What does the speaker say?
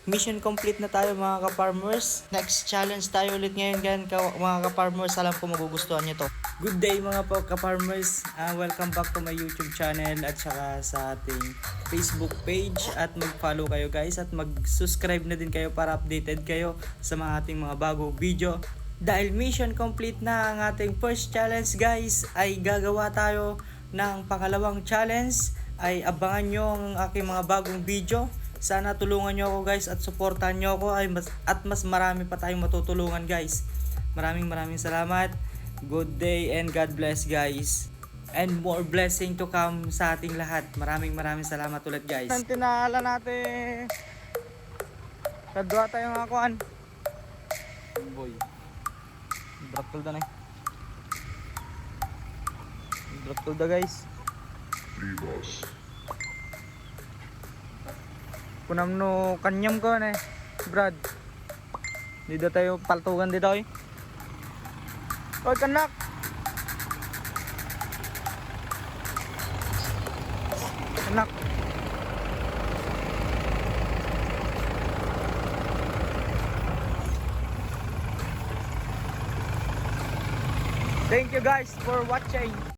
mission complete na tayo mga ka-farmers. Next challenge tayo ulit ngayon mga ka-farmers. Alam ko magugustuhan nyo to. Good day mga ka-farmers. Welcome back to my YouTube channel at saka sa ating Facebook page. At mag-follow kayo guys at mag-subscribe na din kayo para updated kayo sa mga ating mga bagong video. Dahil mission complete na ang ating first challenge guys, ay gagawa tayo ng pangalawang challenge. Ay abangan nyo ang aking mga bagong video. Sana tulungan nyo ako guys at supportan nyo ako at mas marami pa tayong matutulungan guys. Maraming salamat. Good day and God bless guys. And more blessing to come sa ating lahat. Maraming salamat ulit guys. Tinala natin. Kadwa tayo mga kuan. Boy. Draktul da na. Draktul da guys. Libas. Kunam no kanyam ko na Brad. Dito tayo paltugan dito eh. Oy kanak. Kanak. Thank you guys for watching.